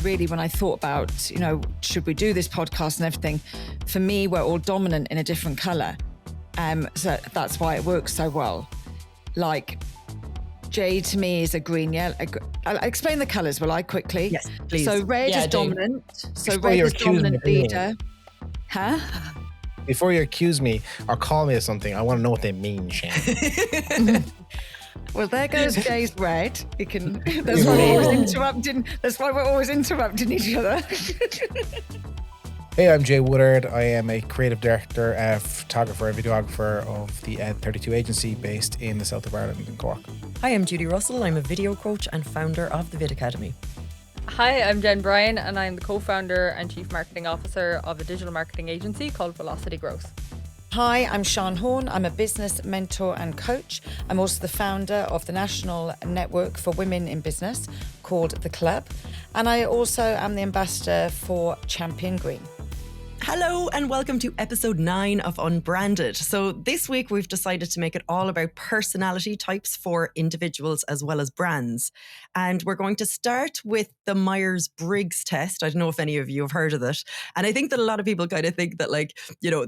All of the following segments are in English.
really, when I thought about, should we do this podcast and everything, for me, we're all dominant in a different color. So that's why it works so well. Like J to me is a green, yellow. I'll explain the colors, will I, quickly? Yes, please. So red is dominant. So Before red you is accuse me dominant of anything. leader. Huh? Before you accuse me or call me of something, I want to know what they mean, Shane. Well, there goes Jay's red. You can. That's why we're always interrupting. That's why we're always interrupting each other. Hey, I'm Jay Woodard. I am a creative director, photographer and videographer of the Ed32 agency based in the south of Ireland in Cork. Hi, I'm Judy Russell. I'm a video coach and founder of the Vid Academy. Hi, I'm Jen Bryan, and I'm the co-founder and chief marketing officer of a digital marketing agency called Velocity Growth. Hi, I'm Sian Horn. I'm a business mentor and coach. I'm also the founder of the national network for women in business called The Club. And I also am the ambassador for Champion Green. Hello and welcome to episode 9 of Unbranded. So this week we've decided to make it all about personality types for individuals as well as brands. And we're going to start with the Myers-Briggs test. I don't know if any of you have heard of it. And I think that a lot of people kind of think that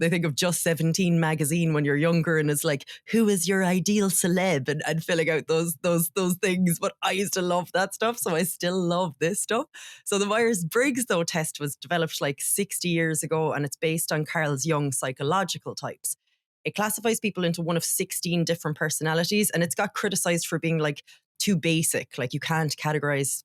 they think of Just 17 magazine when you're younger and it's like, who is your ideal celeb and filling out those things. But I used to love that stuff. So I still love this stuff. So the Myers-Briggs though test was developed 60 years ago, and it's based on Carl Jung psychological types. It classifies people into one of 16 different personalities, and it's got criticized for being too basic. You can't categorize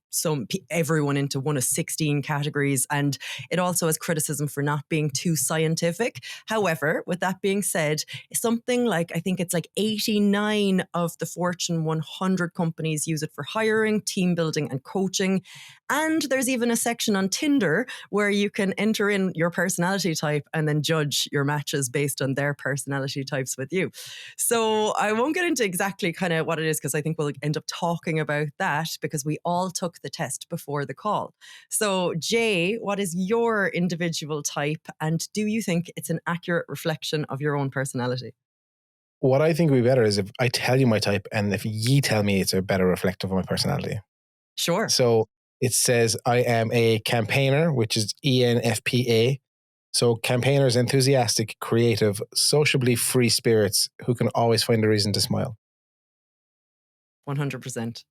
everyone into one of 16 categories, and it also has criticism for not being too scientific. However, with that being said, something I think it's 89 of the Fortune 100 companies use it for hiring, team building and coaching. And there's even a section on Tinder where you can enter in your personality type and then judge your matches based on their personality types with you. So I won't get into exactly kind of what it is, because I think we'll end up talking about that because we all took the test before the call. So Jay, what is your individual type, and do you think it's an accurate reflection of your own personality? What I think would be better is if I tell you my type and if ye tell me it's a better reflective of my personality. Sure. So it says I am a campaigner, which is ENFPA. So campaigners, enthusiastic, creative, sociably free spirits who can always find a reason to smile. 100%.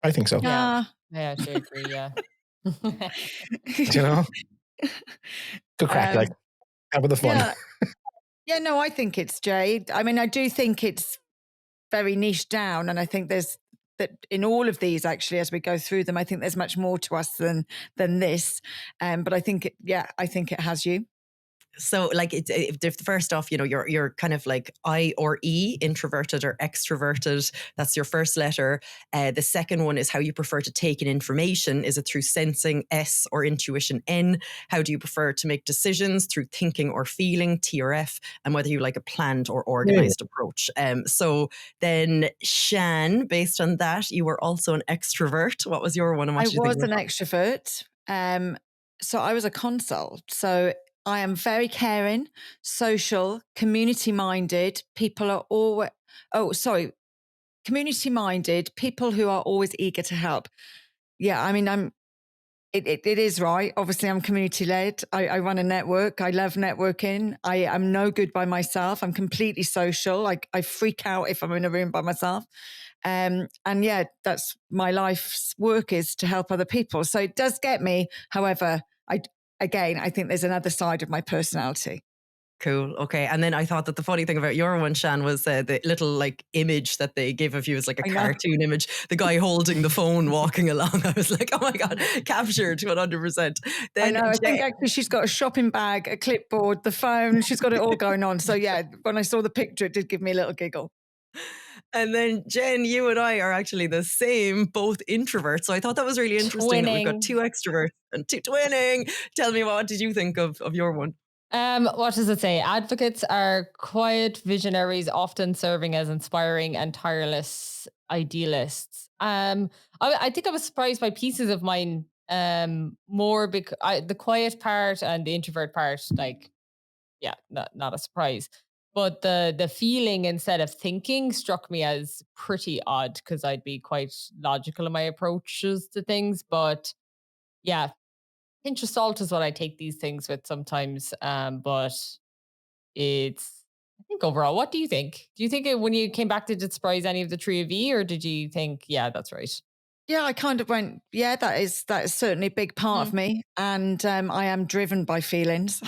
I think so. Yeah. I actually agree, yeah. Good crack, have with the fun. Yeah, no, I think it's Jay. I mean, I do think it's very niche down, and I think there's that in all of these, actually, as we go through them, I think there's much more to us than this. But I think it has you. So if first off, you're kind of I or E, introverted or extroverted. That's your first letter. The second one is how you prefer to take in information. Is it through sensing, S, or intuition, N? How do you prefer to make decisions? Through thinking or feeling, T or F? And whether you like a planned or organized approach. So then Shan, based on that, you were also an extrovert. What was your one? And what I did you think was an extrovert. So I was a consult. So I am very caring, social, community-minded. People are always, community-minded, people who are always eager to help. Yeah, I mean, it is right. Obviously, I'm community-led. I run a network. I love networking. I am no good by myself. I'm completely social. I freak out if I'm in a room by myself. And yeah, that's my life's work, is to help other people. So it does get me. However, I think there's another side of my personality. Cool. Okay. And then I thought that the funny thing about your one, Shan, was the little image that they give of you as a cartoon image. The guy holding the phone walking along. I was like, oh my God, captured 100%. Then I think actually she's got a shopping bag, a clipboard, the phone. She's got it all going on. So yeah, when I saw the picture, it did give me a little giggle. And then Jen, you and I are actually the same, both introverts. So I thought that was really interesting that we've got 2 extroverts and 2 twinning. Tell me, what did you think of your one? What does it say? Advocates are quiet visionaries, often serving as inspiring and tireless idealists. I think I was surprised by pieces of mine more because the quiet part and the introvert part, not a surprise. But the feeling instead of thinking struck me as pretty odd, because I'd be quite logical in my approaches to things. But yeah, pinch of salt is what I take these things with sometimes. But it's, I think overall, what do you think? Do you think when you came back, did it surprise any of the three of you, or did you think, yeah, that's right? Yeah, I kind of went, yeah, that is certainly a big part of Mm. me. And I am driven by feelings.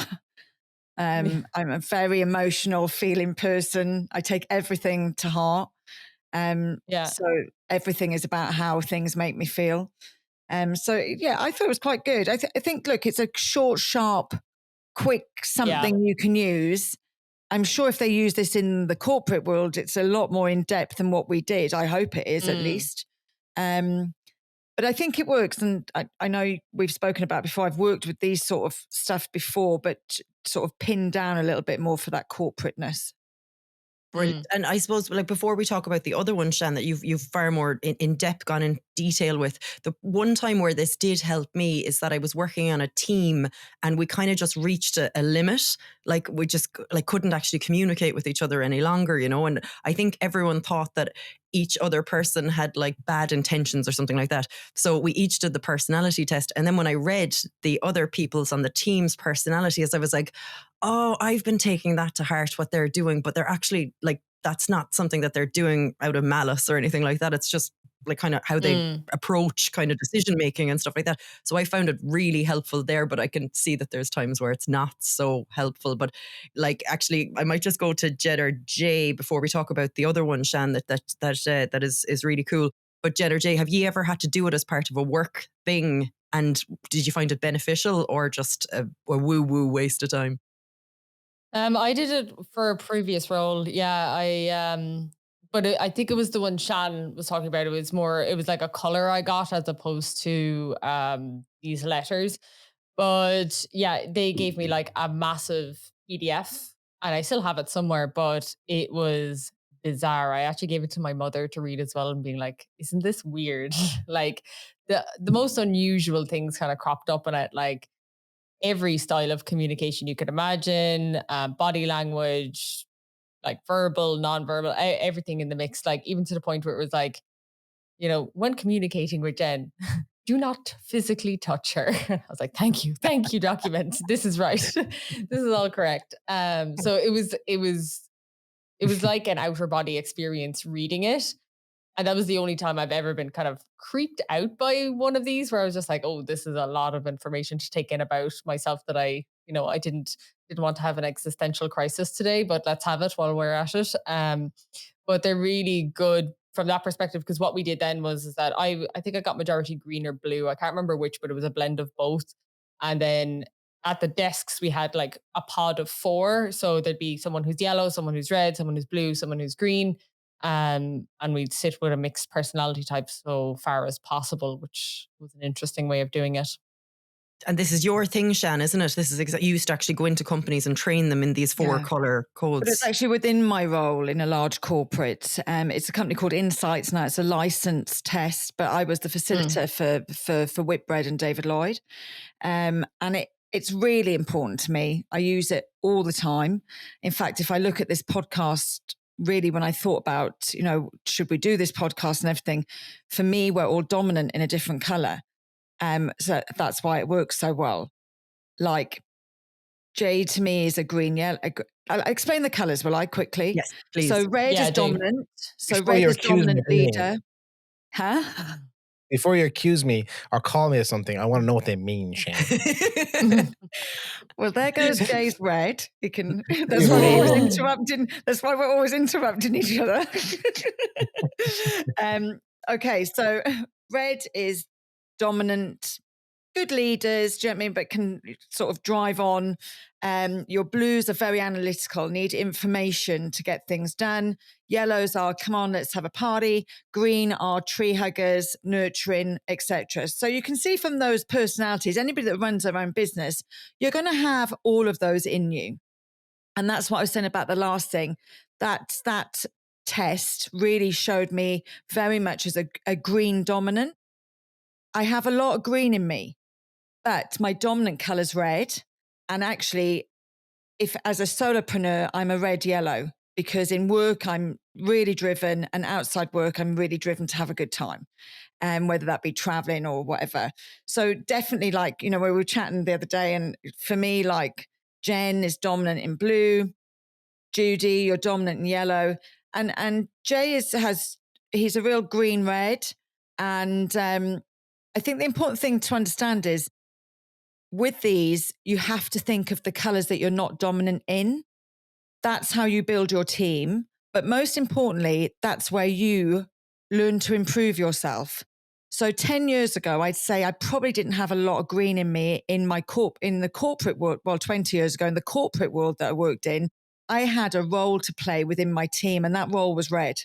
I'm a very emotional feeling person. I take everything to heart. Yeah. So everything is about how things make me feel. So yeah, I thought it was quite good. I think, look, it's a short, sharp, quick Yeah. something you can use. I'm sure if they use this in the corporate world, it's a lot more in depth than what we did. I hope it is at Mm. least. Um, but I think it works. And I know we've spoken about before, I've worked with these sort of stuff before, but sort of pinned down a little bit more for that corporateness. Brilliant. And I suppose, like, before we talk about the other one, Shan, that you've far more in depth gone in detail with, the one time where this did help me is that I was working on a team and we kind of just reached a limit. Like, we just like couldn't actually communicate with each other any longer, you know. And I think everyone thought that each other person had like bad intentions or something like that. So we each did the personality test. And then when I read the other people's on the team's personalities, I was like, oh, I've been taking that to heart, what they're doing, but they're actually like, that's not something that they're doing out of malice or anything like that. It's just like kind of how they Mm. approach kind of decision making and stuff like that. So I found it really helpful there, but I can see that there's times where it's not so helpful. But like, actually, I might just go to Jed or Jay before we talk about the other one, Shan, that is really cool. But Jed or Jay, have you ever had to do it as part of a work thing? And did you find it beneficial or just a woo woo waste of time? I did it for a previous role. Yeah, but I think it was the one Shan was talking about. It was more, it was like a color I got as opposed to these letters. But yeah, they gave me like a massive PDF, and I still have it somewhere, but it was bizarre. I actually gave it to my mother to read as well and being like, isn't this weird? Like the most unusual things kind of cropped up in it, like every style of communication you could imagine, body language, like verbal, non-verbal, everything in the mix. Like even to the point where it was like, you know, when communicating with Jen, do not physically touch her. I was like, thank you, document. This is right. This is all correct. So it was like an outer body experience reading it. And that was the only time I've ever been kind of creeped out by one of these, where I was just like, oh, this is a lot of information to take in about myself that I didn't want to have an existential crisis today, but let's have it while we're at it. But they're really good from that perspective, because what we did then was is that I think I got majority green or blue. I can't remember which, but it was a blend of both. And then at the desks we had like a pod of four. So there'd be someone who's yellow, someone who's red, someone who's blue, someone who's green. And we'd sit with a mixed personality type so far as possible, which was an interesting way of doing it. And this is your thing, Shan, isn't it? This is you used to actually go into companies and train them in these four Yeah. color But it's codes. actually within my role in a large corporate. It's a company called Insights now. It's a licensed test, but I was the facilitator for Whitbread and David Lloyd. And it's really important to me. I use it all the time. In fact, if I look at this podcast, really, when I thought about, should we do this podcast and everything, for me, we're all dominant in a different color. So that's why it works so well. Like J to me is a green, yellow. I'll explain the colors, will I, quickly? Yes, please. So red Yeah, is I do. dominant. So Before red you is accuse me dominant of anything, leader. Huh? before you accuse me or call me of something, I want to know what they mean, Shan. Well, there goes Jay's red. He can. That's why we're always Amazing. interrupting. That's why we're always interrupting each other. Okay, so red is dominant, good leaders. Do you know what I mean? But can sort of drive on. Your blues are very analytical, need information to get things done. Yellows are, come on, let's have a party. Green are tree huggers, nurturing, etc. So you can see from those personalities, anybody that runs their own business, you're going to have all of those in you. And that's what I was saying about the last thing. That test really showed me very much as a green dominant. I have a lot of green in me, but my dominant color's red. And actually, if as a solopreneur, I'm a red yellow. because in work, I'm really driven, and outside work, I'm really driven to have a good time. And whether that be traveling or whatever. So definitely, like, we were chatting the other day, and for me, like, Jen is dominant in blue, Judy, you're dominant in yellow. And Jay he's a real green red. And I think the important thing to understand is with these, you have to think of the colors that you're not dominant in. That's how you build your team. But most importantly, that's where you learn to improve yourself. So 10 years ago, I'd say I probably didn't have a lot of green in me in the corporate world. Well, 20 years ago in the corporate world that I worked in, I had a role to play within my team, and that role was red.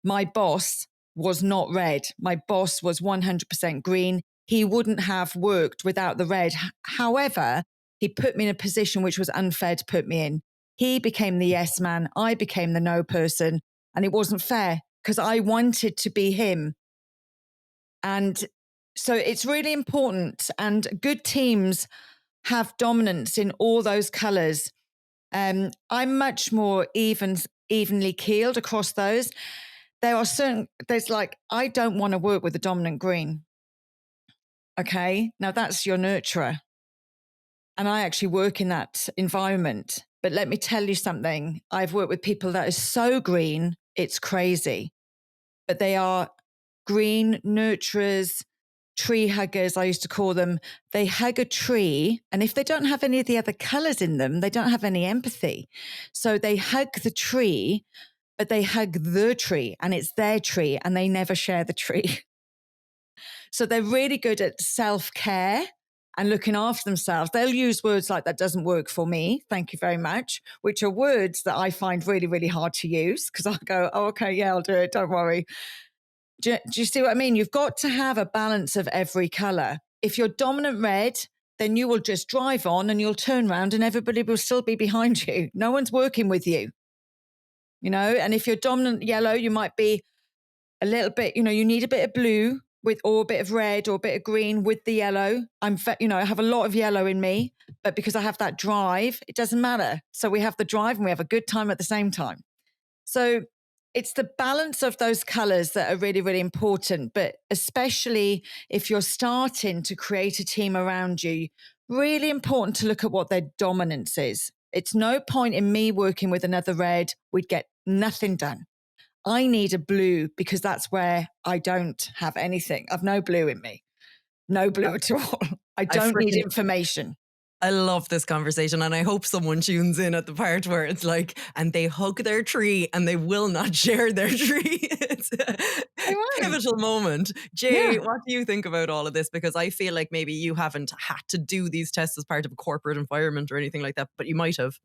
My boss was not red. My boss was 100% green. He wouldn't have worked without the red. However, he put me in a position which was unfair to put me in. He became the yes man. I became the no person. And it wasn't fair because I wanted to be him. And so it's really important. And good teams have dominance in all those colors. I'm much more evenly keeled across those. I don't want to work with a dominant green. Okay. Now that's your nurturer. And I actually work in that environment. But let me tell you something. I've worked with people that are so green, it's crazy. But they are green nurturers, tree huggers, I used to call them. They hug a tree. And if they don't have any of the other colors in them, they don't have any empathy. So they hug the tree, but they hug the tree, and it's their tree, and they never share the tree. So they're really good at self-care and looking after themselves. They'll use words like, that doesn't work for me, thank you very much, which are words that I find really, really hard to use because I'll go, oh, okay, yeah, I'll do it, don't worry. Do you see what I mean? You've got to have a balance of every color. If you're dominant red, then you will just drive on and you'll turn around and everybody will still be behind you. No one's working with you. And if you're dominant yellow, you might be a little bit, you need a bit of blue or a bit of red or a bit of green with the yellow. I have a lot of yellow in me, but because I have that drive, it doesn't matter. So we have the drive and we have a good time at the same time. So it's the balance of those colors that are really, really important. But especially if you're starting to create a team around you, really important to look at what their dominance is. It's no point in me working with another red. We'd get nothing done. I need a blue because that's where I don't have anything. I've no blue in me. No blue at all. I don't need information. I love this conversation, and I hope someone tunes in at the part where it's like, and they hug their tree and they will not share their tree. It's a pivotal moment. Jay, what do you think about all of this? Because I feel like maybe you haven't had to do these tests as part of a corporate environment or anything like that, but you might have.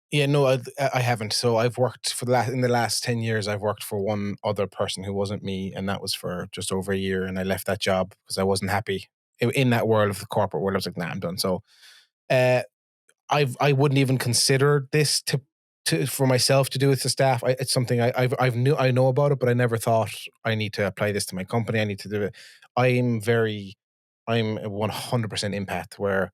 Yeah, no, I haven't. So I've worked in the last 10 years, I've worked for one other person who wasn't me, and that was for just over a year. And I left that job because I wasn't happy in that world of the corporate world. I was like, nah, I'm done. So I wouldn't even consider this for myself to do with the staff. It's something I know about it, but I never thought I need to apply this to my company. I need to do it. I'm a 100% empath, where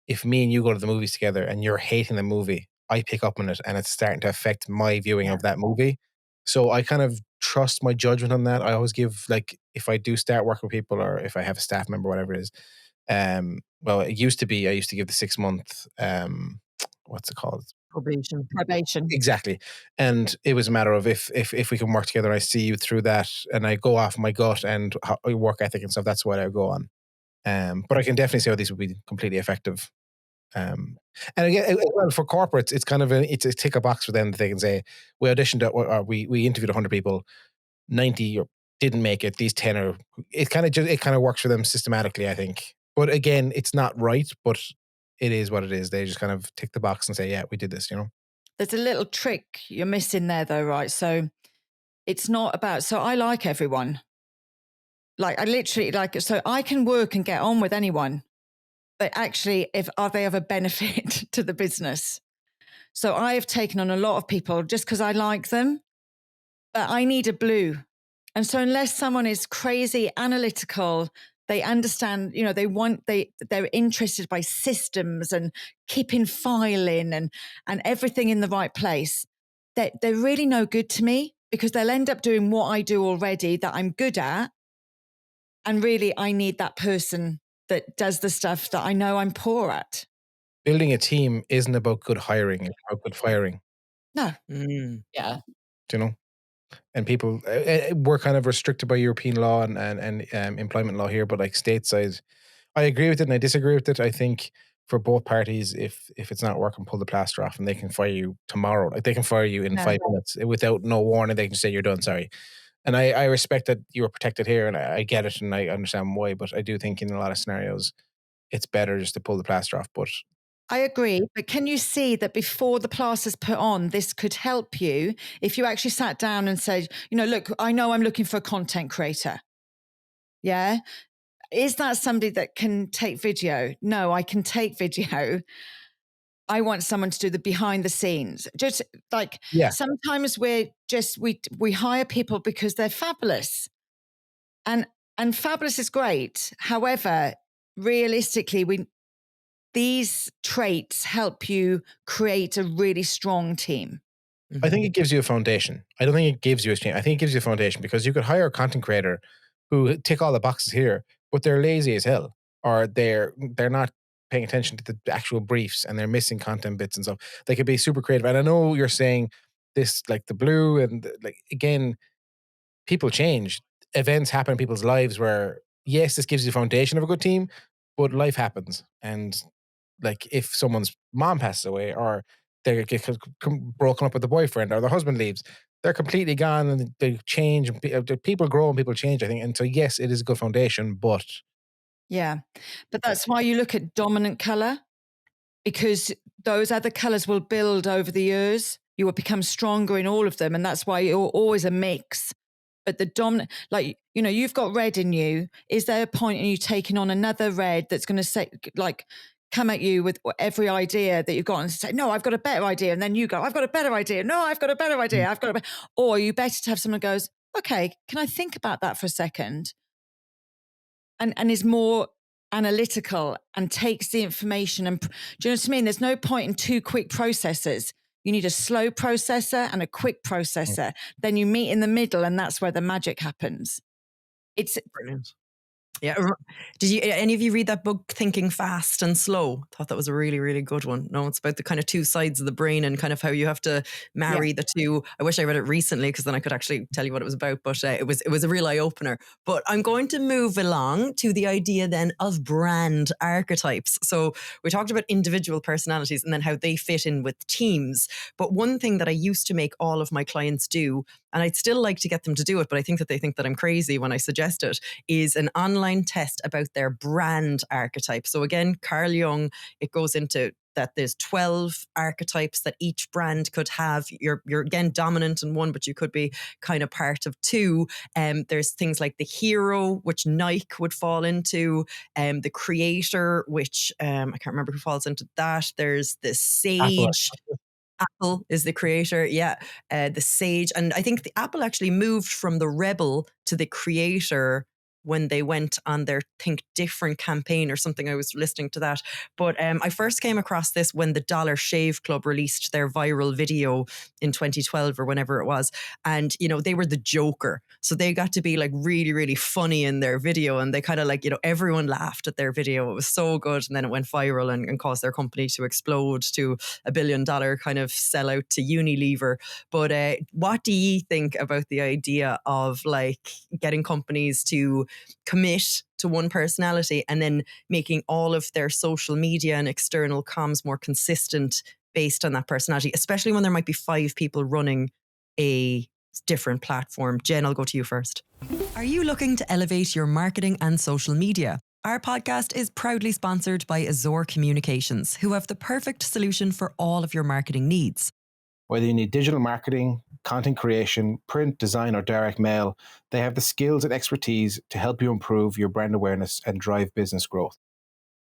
if me and you go to the movies together and you're hating the movie, I pick up on it and it's starting to affect my viewing of that movie. So I kind of trust my judgment on that. I always give, like, if I do start working with people or if I have a staff member, whatever it is. Well, it used to be, I used to give the 6 month, what's it called? Probation. Exactly. And it was a matter of if we can work together and I see you through that and I go off my gut and work ethic and stuff, that's what I go on. But I can definitely see how these would be completely effective. And again, well, for corporates, it's kind of it's a tick a box for them that they can say, we auditioned or we interviewed 100 people, 90 didn't make it. These 10 are. It kind of works for them systematically, I think. But again, it's not right, but it is what it is. They just kind of tick the box and say, yeah, we did this. There's a little trick you're missing there, though, right? So it's not about. So I like everyone. Like I literally like. So I can work and get on with anyone. But actually, are they of a benefit to the business? So I have taken on a lot of people just because I like them, but I need a blue. And so unless someone is crazy analytical, they understand, they're interested by systems and keeping filing and everything in the right place. they're really no good to me, because they'll end up doing what I do already that I'm good at. And really, I need that person that does the stuff that I know I'm poor at. Building a team isn't about good hiring, it's about good firing. No. Yeah. Do you know? And people, we're kind of restricted by European law and employment law here, but like stateside, I agree with it and I disagree with it. I think for both parties, if it's not working, pull the plaster off, and they can fire you tomorrow. Like they can fire you in Yeah. 5 minutes without no warning. They can say you're done. Sorry. And I respect that you were protected here, and I get it, and I understand why. But I do think in a lot of scenarios, it's better just to pull the plaster off. But I agree. But can you see that before the plaster's put on, this could help you if you actually sat down and said, look, I know I'm looking for a content creator. Yeah. Is that somebody that can take video? No, I can take video. I want someone to do the behind the scenes. Just like sometimes we hire people because they're fabulous. And fabulous is great. However, realistically, these traits help you create a really strong team. I think it gives you a foundation. I don't think it gives you a change. I think it gives you a foundation, because you could hire a content creator who tick all the boxes here, but they're lazy as hell, or they're not paying attention to the actual briefs, and they're missing content bits and stuff. They could be super creative. And I know you're saying this, like the blue, and like, again, people change. Events happen in people's lives where, yes, this gives you the foundation of a good team, but life happens. And like if someone's mom passes away, or they get broken up with the boyfriend, or their husband leaves, they're completely gone, and they change. People grow and people change, I think. And so, yes, it is a good foundation, but yeah, but that's why you look at dominant color, because those other colors will build over the years. You will become stronger in all of them, and that's why you're always a mix. But the dominant, like, you've got red in you. Is there a point in you taking on another red that's going to say, like, come at you with every idea that you've got and say, no, I've got a better idea. And then you go, I've got a better idea. No, I've got a better idea. I've got or are you better to have someone who goes, okay, can I think about that for a second? And is more analytical and takes the information. And do you know what I mean? There's no point in two quick processors. You need a slow processor and a quick processor. Then you meet in the middle, and that's where the magic happens. It's brilliant. Yeah. Did any of you read that book, Thinking Fast and Slow? Thought that was a really, really good one. No, it's about the kind of two sides of the brain and kind of how you have to marry the two. I wish I read it recently, because then I could actually tell you what it was about, but it was a real eye opener. But I'm going to move along to the idea then of brand archetypes. So we talked about individual personalities and then how they fit in with teams. But one thing that I used to make all of my clients do, and I'd still like to get them to do it, but I think that they think that I'm crazy when I suggest it, is an online test about their brand archetype. So again, Carl Jung, it goes into that there's 12 archetypes that each brand could have. You're again dominant in one, but you could be kind of part of two. There's things like the hero, which Nike would fall into, the creator, which I can't remember who falls into that. There's the sage. Apple is the creator, the sage. And I think the Apple actually moved from the rebel to the creator when they went on their Think Different campaign or something. I was listening to that. But I first came across this when the Dollar Shave Club released their viral video in 2012 or whenever it was. And, they were the Joker. So they got to be like really, really funny in their video. And they kind of like, everyone laughed at their video. It was so good. And then it went viral and caused their company to explode to $1 billion kind of sellout to Unilever. But what do you think about the idea of like getting companies to commit to one personality and then making all of their social media and external comms more consistent based on that personality, especially when there might be 5 people running a different platform? Jen, I'll go to you first. Are you looking to elevate your marketing and social media? Our podcast is proudly sponsored by Azure Communications, who have the perfect solution for all of your marketing needs. Whether you need digital marketing, content creation, print, design, or direct mail, they have the skills and expertise to help you improve your brand awareness and drive business growth.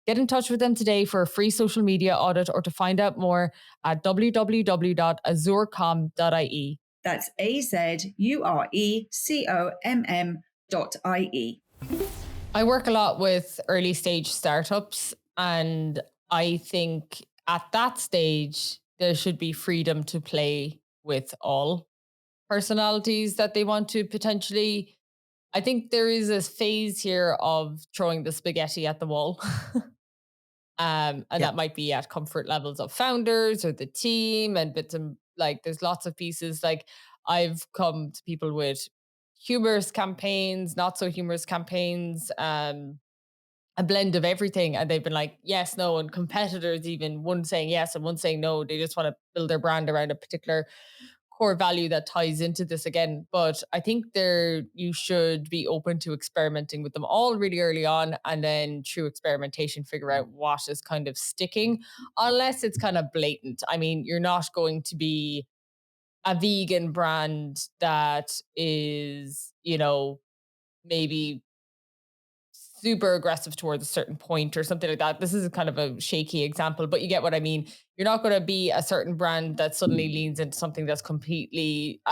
Get in touch with them today for a free social media audit or to find out more at www.azurecom.ie. That's AZURECOMM.ie. I work a lot with early stage startups, and I think at that stage, there should be freedom to play with all personalities that they want to potentially. I think there is a phase here of throwing the spaghetti at the wall. And Yeah. that might be at comfort levels of founders or the team and bits and like there's lots of pieces. Like I've come to people with humorous campaigns, not so humorous campaigns, a blend of everything. And they've been like, yes, no, and competitors even one saying yes and one saying no. They just want to build their brand around a particular core value that ties into this again. But I think you should be open to experimenting with them all really early on, and then through experimentation figure out what is kind of sticking, unless it's kind of blatant. I mean, you're not going to be a vegan brand that is, maybe super aggressive towards a certain point or something like that. This is kind of a shaky example, but you get what I mean. You're not going to be a certain brand that suddenly leans into something that's completely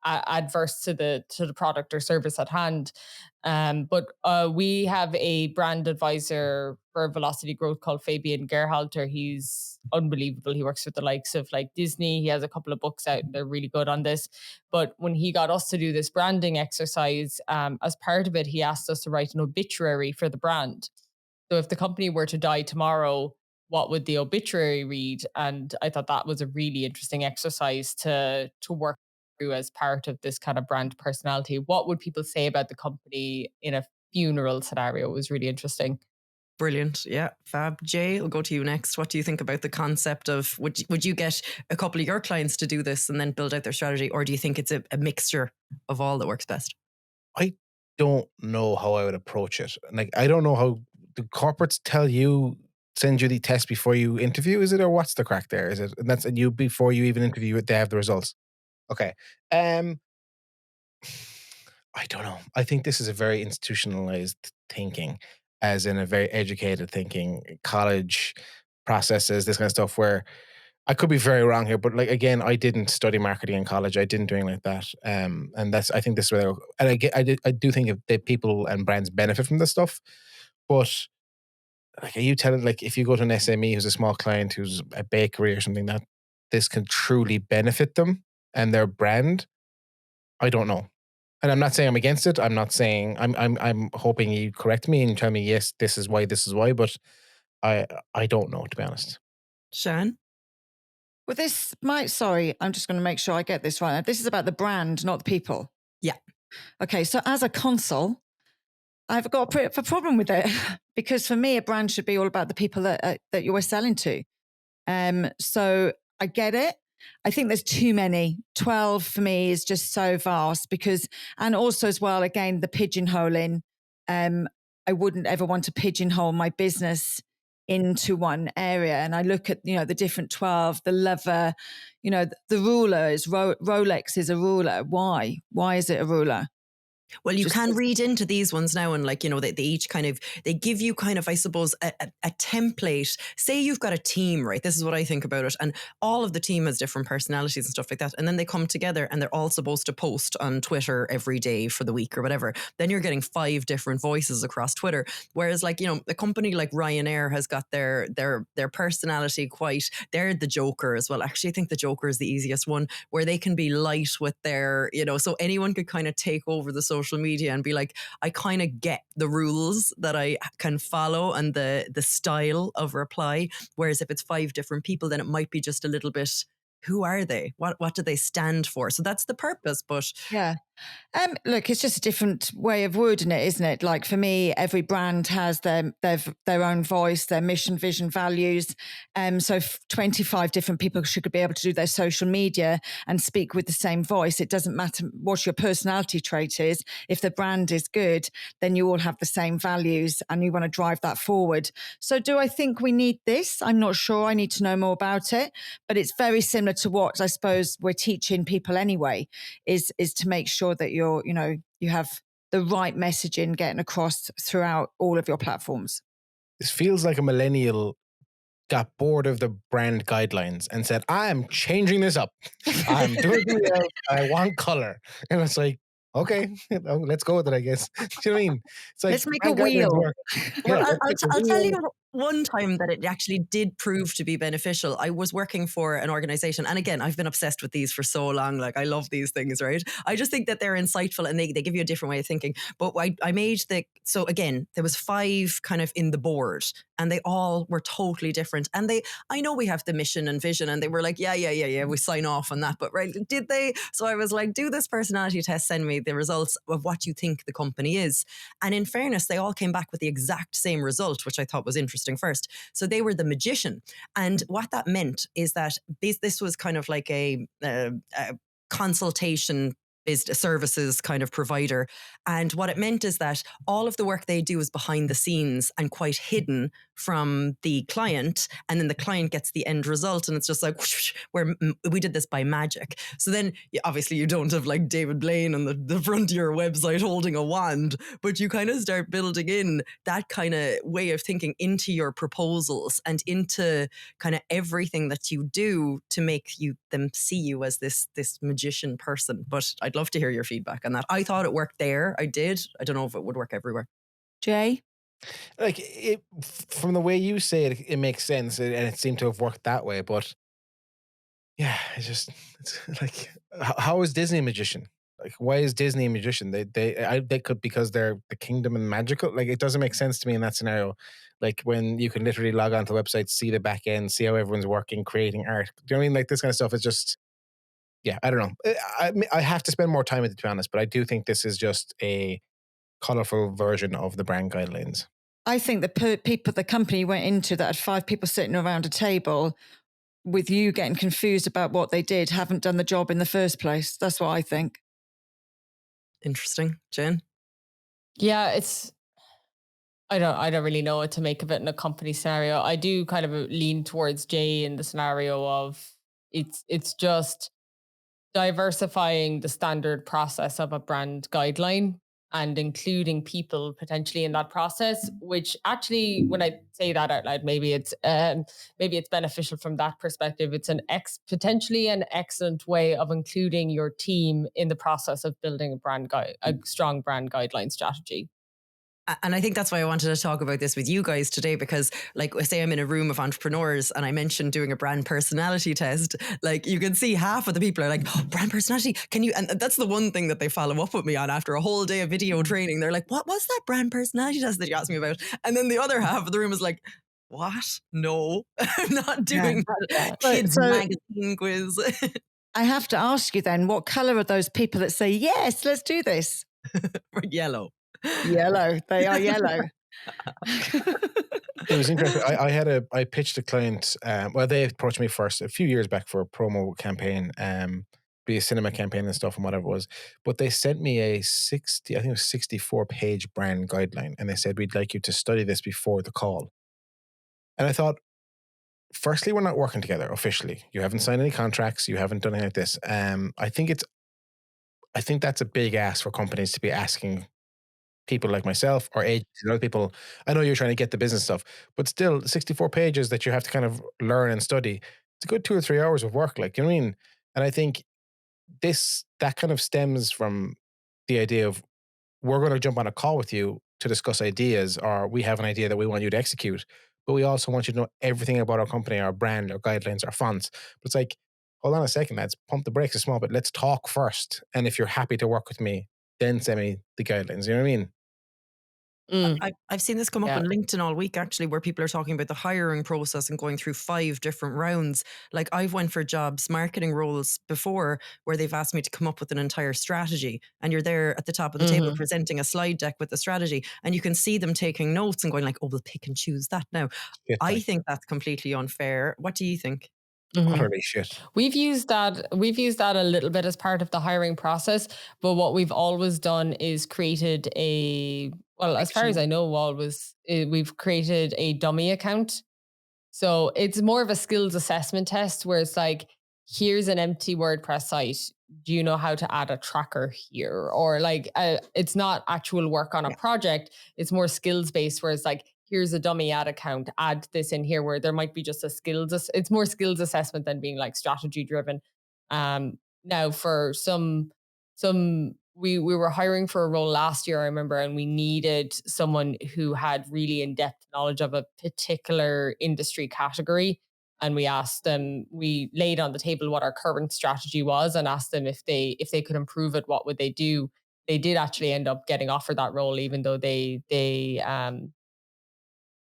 adverse to the product or service at hand. But we have a brand advisor for velocity growth called Fabian Gerhalter. He's unbelievable. He works with the likes of like Disney. He has a couple of books out. They're really good on this. But when he got us to do this branding exercise, as part of it, he asked us to write an obituary for the brand. So if the company were to die tomorrow, what would the obituary read? And I thought that was a really interesting exercise to work through as part of this kind of brand personality. What would people say about the company in a funeral scenario? It was really interesting. Brilliant. Yeah. Fab. Jay, I'll go to you next. What do you think about the concept of would you get a couple of your clients to do this and then build out their strategy? Or do you think it's a mixture of all that works best? I don't know how I would approach it. Like, I don't know how the corporates send you the test before you interview, is it? Or what's the crack there? Is it? And that's you before you even interview it, they have the results. Okay. I don't know. I think this is a very institutionalized thinking, as in a very educated thinking, college processes, this kind of stuff where I could be very wrong here, but like again, I didn't study marketing in college. I didn't do anything like that. And I think this is where, and I do think that people and brands benefit from this stuff. But like, are you telling, like, if you go to an SME who's a small client, who's a bakery or something, that this can truly benefit them and their brand? I don't know. And I'm not saying I'm against it. I'm not saying I'm hoping you correct me and tell me, yes, this is why, but I don't know, to be honest. Shan? Well, sorry, I'm just going to make sure I get this right. This is about the brand, not the people. Yeah. Okay, so as a consul, I've got a problem with it because for me, a brand should be all about the people that you are selling to. So I get it. I think there's too many. 12 for me is just so vast and also as well, again, the pigeonholing. I wouldn't ever want to pigeonhole my business into one area. And I look at, the different 12, the lover, the ruler is Rolex is a ruler. Why? Why is it a ruler? Well, you can read into these ones now, and they each they give you kind of, I suppose, a template. Say you've got a team, right? This is what I think about it. And all of the team has different personalities and stuff like that. And then they come together and they're all supposed to post on Twitter every day for the week or whatever. Then you're getting 5 different voices across Twitter. Whereas a company like Ryanair has got their personality they're the Joker as well. Actually, I think the Joker is the easiest one, where they can be light with their, so anyone could kind of take over the social media and be like, I kind of get the rules that I can follow and the style of reply. Whereas if it's 5 different people, then it might be just a little bit, who are they? What do they stand for? So that's the purpose. But yeah. Look, it's just a different way of wording it, isn't it? Like for me, every brand has their own voice, their mission, vision, values. So 25 different people should be able to do their social media and speak with the same voice. It doesn't matter what your personality trait is. If the brand is good, then you all have the same values and you want to drive that forward. So do I think we need this? I'm not sure. I need to know more about it. But it's very similar to what I suppose we're teaching people anyway, is to make sure that you have the right messaging getting across throughout all of your platforms. This feels like a millennial got bored of the brand guidelines and said, I'm changing this up. I'm doing it. I want color. And it's like, okay, let's go with it, I guess. Do you know what I mean? It's like, let's make a wheel. Well, I'll tell you one time that it actually did prove to be beneficial, I was working for an organization. And again, I've been obsessed with these for so long. Like, I love these things, right? I just think that they're insightful and they give you a different way of thinking. But I made so again, there was 5 kind of in the board and they all were totally different. And I know we have the mission and vision and they were like, yeah, we sign off on that. But right, did they? So I was like, do this personality test, send me the results of what you think the company is. And in fairness, they all came back with the exact same result, which I thought was interesting first. So they were the magician. And what that meant is that this was kind of like a consultation business services kind of provider. And what it meant is that all of the work they do is behind the scenes and quite hidden from the client. And then the client gets the end result. And it's just like, whoosh, where we did this by magic. So then obviously you don't have like David Blaine on the front of your website holding a wand, but you kind of start building in that kind of way of thinking into your proposals and into kind of everything that you do to make them see you as this magician person. But I'd love to hear your feedback on that. I thought it worked there. I did. I don't know if it would work everywhere. Jay? Like, from the way you say it, it makes sense, and it seemed to have worked that way. But yeah, it's like, how is Disney a magician? Like, why is Disney a magician? They could, because they're the kingdom and magical. Like, it doesn't make sense to me in that scenario. Like, when you can literally log onto the website, see the back end, see how everyone's working, creating art. Do you know what I mean? Like, this kind of stuff is just, yeah, I don't know. I have to spend more time with it, to be honest. But I do think this is just a colorful version of the brand guidelines. I think the company went into that had 5 people sitting around a table with you getting confused about what they did, haven't done the job in the first place. That's what I think. Interesting. Jen? Yeah, I don't really know what to make of it in a company scenario. I do kind of lean towards Jay in the scenario of it's just diversifying the standard process of a brand guideline and including people potentially in that process, which actually, when I say that out loud, maybe it's beneficial from that perspective. It's potentially an excellent way of including your team in the process of building a strong brand guideline strategy. And I think that's why I wanted to talk about this with you guys today, because like, say I'm in a room of entrepreneurs and I mentioned doing a brand personality test, like you can see half of the people are like, oh, brand personality, can you? And that's the one thing that they follow up with me on after a whole day of video training. They're like, what was that brand personality test that you asked me about? And then the other half of the room is like, what? No, I'm not doing that kids magazine quiz. I have to ask you then, what color are those people that say, yes, let's do this? Yellow. Yellow. They are yellow. It was interesting. I pitched a client. Well, they approached me first a few years back for a promo campaign, be a cinema campaign and stuff and whatever it was. But they sent me a 64-page brand guideline, and they said, we'd like you to study this before the call. And I thought, firstly, we're not working together officially. You haven't signed any contracts. You haven't done anything like this. I think that's a big ask for companies to be asking people like myself or agencies and other people. I know you're trying to get the business stuff, but still 64 pages that you have to kind of learn and study. It's a good 2 or 3 hours of work. Like, you know what I mean? And I think that kind of stems from the idea of, we're going to jump on a call with you to discuss ideas, or we have an idea that we want you to execute, but we also want you to know everything about our company, our brand, our guidelines, our fonts. But it's like, hold on a second, lads, pump the brakes a small bit. Let's talk first. And if you're happy to work with me, then send me the guidelines. You know what I mean? I've seen this come up on LinkedIn all week, actually, where people are talking about the hiring process and going through 5 different rounds. Like, I've went for jobs, marketing roles before, where they've asked me to come up with an entire strategy, and you're there at the top of the table presenting a slide deck with the strategy, and you can see them taking notes and going like, oh, we'll pick and choose that now. I think that's completely unfair. What do you think? Utterly shit. We've used that a little bit as part of the hiring process, but what we've always done is created as far as I know, we've created a dummy account. So it's more of a skills assessment test where it's like, here's an empty WordPress site. Do you know how to add a tracker here? Or like, it's not actual work on a project. It's more skills based, where it's like, here's a dummy ad account, add this in here, where there might be just it's more skills assessment than being like strategy driven. Now for some we were hiring for a role last year, I remember, and we needed someone who had really in-depth knowledge of a particular industry category. And we laid on the table what our current strategy was and asked them if they could improve it, what would they do? They did actually end up getting offered that role, even though they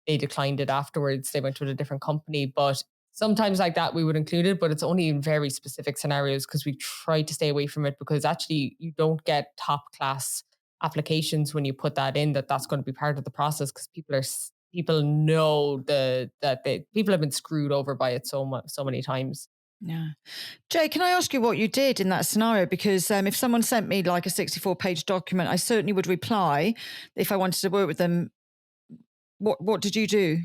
declined it afterwards. They went with a different company. But sometimes like that, we would include it, but it's only in very specific scenarios because we try to stay away from it, because actually you don't get top class applications when you put that in, that's going to be part of the process, because people know people have been screwed over by it so many times. Yeah. Jay, can I ask you what you did in that scenario? Because if someone sent me like a 64-page document, I certainly would reply if I wanted to work with them. What did you do?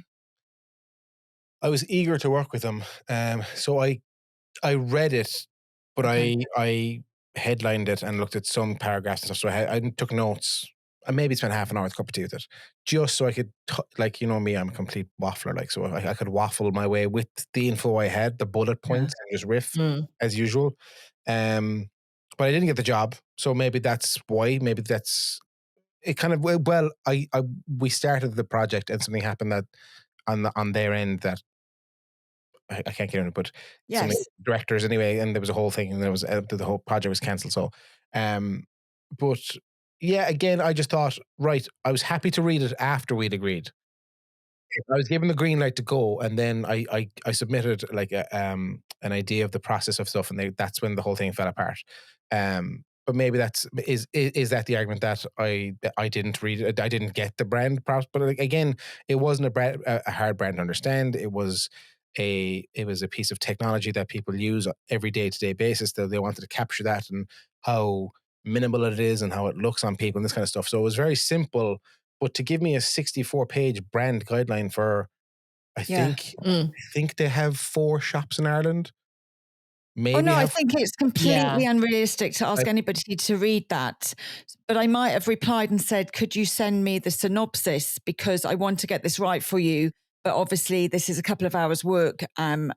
I was eager to work with them. So I read it, but Okay. I headlined it and looked at some paragraphs and stuff. So I took notes. I maybe spent half an hour with a cup of tea with it, just so I could, like, you know me, I'm a complete waffler. Like, so I could waffle my way with the info I had, the bullet points, and just riff as usual. But I didn't get the job, so maybe that's why. Maybe that's it. Kind of well, we started the project and something happened that on their end that I can't get into it, but something Yes. directors anyway, and there was a whole thing, and there was the whole project was cancelled. So, but yeah, again, I just thought, right, I was happy to read it after we'd agreed. I was given the green light to go, and then I submitted like an idea of the process of stuff, and that's when the whole thing fell apart. But maybe is that the argument that I didn't read it, I didn't get the brand process, but like, again, it wasn't a hard brand to understand. It was a piece of technology that people use every day-to-day basis. That they wanted to capture that and how minimal it is and how it looks on people and this kind of stuff. So it was very simple, but to give me a 64-page brand guideline for, I Yeah. think they have 4 shops in Ireland. Oh Maybe no, I have think it's completely unrealistic to ask I- anybody to read that. But I might have replied and said, could you send me the synopsis, because I want to get this right for you. But obviously this is a couple of hours work. And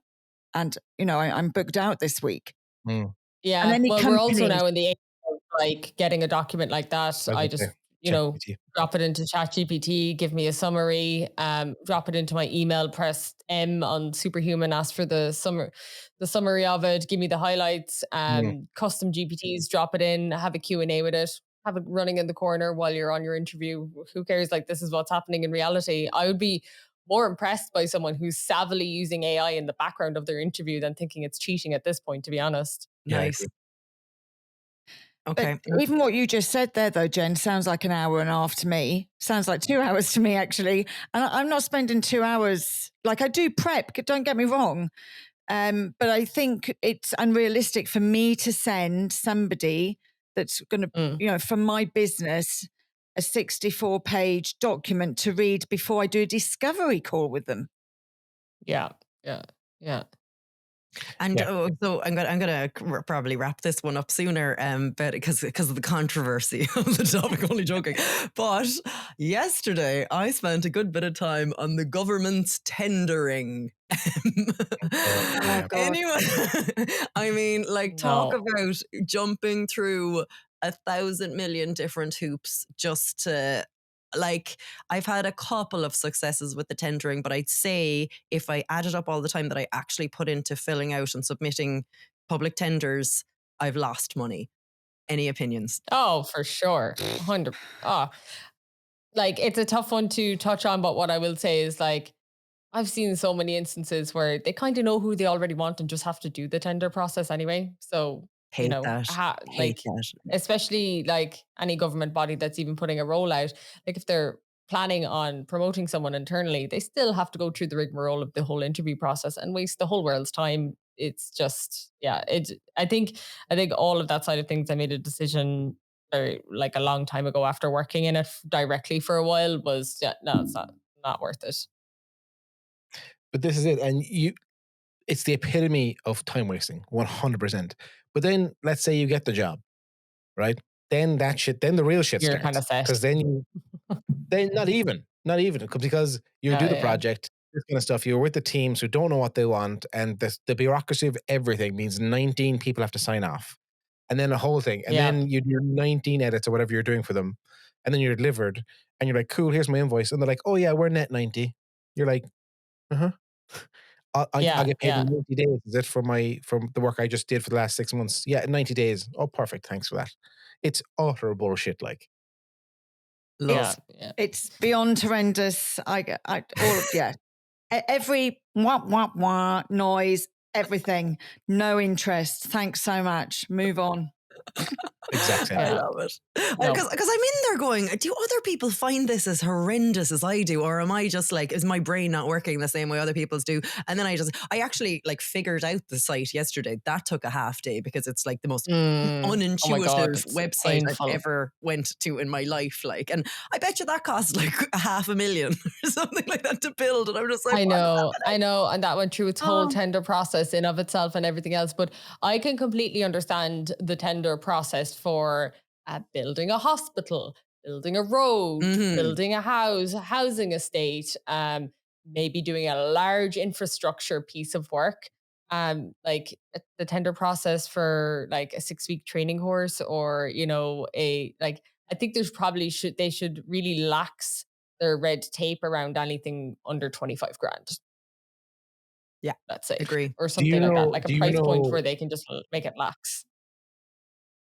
you know, I'm booked out this week. Mm, And Yeah. any Well, we're also company, now in the age of like getting a document like that. I was I gonna just, say ChatGPT. drop it into ChatGPT, give me a summary, drop it into my email, press M on Superhuman, ask for the summary of it, give me the highlights, Mm. custom GPTs, drop it in, have a Q&A with it, have it running in the corner while you're on your interview. Who cares? Like, this is what's happening in reality. I would be more impressed by someone who's savvily using AI in the background of their interview than thinking it's cheating at this point, to be honest. Yeah, I Nice. agree. but Okay. even what you just said there, though, Jen, sounds like an hour and a half to me. Sounds like 2 hours to me, actually. And I'm not spending 2 hours. Like, I do prep, don't get me wrong. But I think it's unrealistic for me to send somebody that's going to, you know, for my business, a 64-page document to read before I do a discovery call with them. Yeah. Yeah. Yeah. And Yeah. so I'm gonna probably wrap this one up sooner, but because of the controversy of the topic. Only joking. But yesterday I spent a good bit of time on the government's tendering. Oh, yeah. God. Anyway, I mean, like, talk No. about jumping through 1,000 million different hoops just to, like, I've had a couple of successes with the tendering, but I'd say if I added up all the time that I actually put into filling out and submitting public tenders, I've lost money. Any opinions? Oh, for sure. 100. Oh, like, it's a tough one to touch on, but what I will say is, like, I've seen so many instances where they kind of know who they already want and just have to do the tender process anyway. So, Hate that. Hate like, that. especially like any government body that's even putting a role out, like if they're planning on promoting someone internally, they still have to go through the rigmarole of the whole interview process and waste the whole world's time. It's just, yeah, I think all of that side of things, I made a decision like a long time ago after working in it directly for a while was, yeah, no, it's not worth it. But this is it, and it's the epitome of time wasting, 100%. But then let's say you get the job, right? Then then the real shit You're kind starts, of set. because then not even because you do Yeah, the yeah. project, this kind of stuff. You're with the teams who don't know what they want, and the bureaucracy of everything means 19 people have to sign off. and then a whole thing, and then you do 19 edits or whatever you're doing for them, and then you're delivered, and you're like, cool, here's my invoice, and they're like, oh yeah, we're net 90. You're like, uh-huh. I'll get paid in 90 days. Is it from the work I just did for the last 6 months? Yeah, 90 days. Oh, perfect. Thanks for that. It's utter bullshit. Like, It's beyond horrendous. Every wah wah wah noise, everything, no interest. Thanks so much. Move on. Exact same. I love it. Because I'm in there going, do other people find this as horrendous as I do? Or am I just like, is my brain not working the same way other people's do? And then I actually like figured out the site yesterday. That took a half day because it's like the most unintuitive website painful. I've ever went to in my life. Like, and I bet you that cost like $500,000 or something like that to build. And I'm just like, I know. And that went through its whole tender process in of itself and everything else. But I can completely understand the tender process for building a hospital, building a road, building a housing estate, maybe doing a large infrastructure piece of work. Like the tender process for like a 6-week training course, or I think they should really lax their red tape around anything under 25 grand. Yeah, let's say, agree, or something like that, like a price point where they can just make it lax.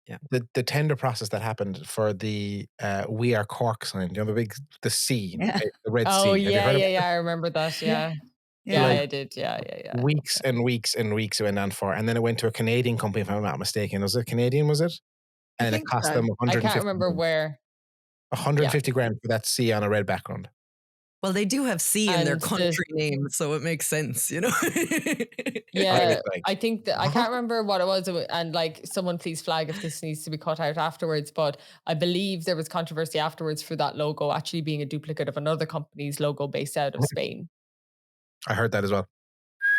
Yeah, the tender process that happened for the "We Are Cork" sign, the C, the red C. Oh yeah, I remember that. Yeah, I did. Yeah. Weeks and weeks and weeks it went on for, and then it went to a Canadian company, if I'm not mistaken. Was it Canadian? Was it? And it cost them 150. I can't remember where. 150 grand for that C on a red background. Well, they do have C in their country name, so it makes sense, Yeah, I think that I can't remember what it was, and like someone please flag if this needs to be cut out afterwards. But I believe there was controversy afterwards for that logo actually being a duplicate of another company's logo based out of Spain. I heard that as well.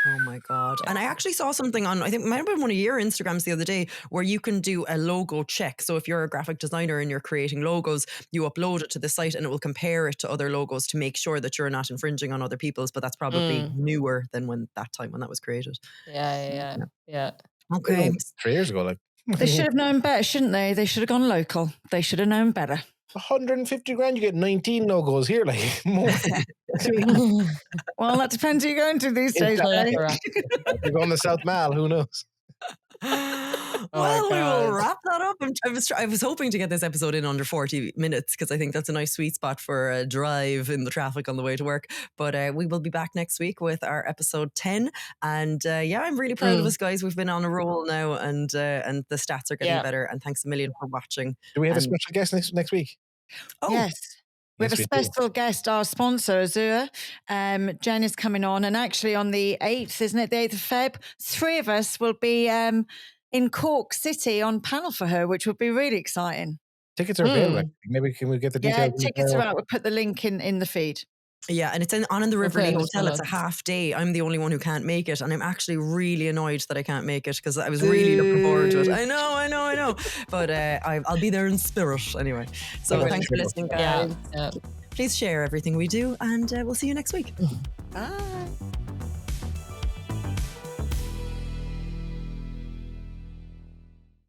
Oh my God. And I actually saw something on, I think it might have been one of your Instagrams the other day, where you can do a logo check. So if you're a graphic designer and you're creating logos, you upload it to the site and it will compare it to other logos to make sure that you're not infringing on other people's, but that's probably newer than when that was created. Yeah. Okay. 3 years ago, like. They should have known better, shouldn't they? They should have gone local. They should have known better. 150 grand, you get 19 logos here, like more. Well, that depends who you're going to these days. You're going to South Mall, who knows? Well, we will wrap that up. I was hoping to get this episode in under 40 minutes because I think that's a nice sweet spot for a drive in the traffic on the way to work. But we will be back next week with our episode 10. And I'm really proud of us, guys. We've been on a roll now, and the stats are getting better. And thanks a million for watching. Do we have a special guest next week? Oh. Yes. We have a special guest, our sponsor, Azure. Jen is coming on, and actually on the 8th, isn't it? The 8th of Feb, 3 of us will be in Cork City on panel for her, which would be really exciting. Tickets are available. Maybe can we get the details? Yeah, tickets are out. We'll put the link in the feed. Yeah, and it's on in the Riverlea Hotel. It's a half day. I'm the only one who can't make it, and I'm actually really annoyed that I can't make it because I was really looking forward to it. I know. But I'll be there in spirit anyway. So thanks for listening, guys. Yeah. Please share everything we do, and we'll see you next week. Bye.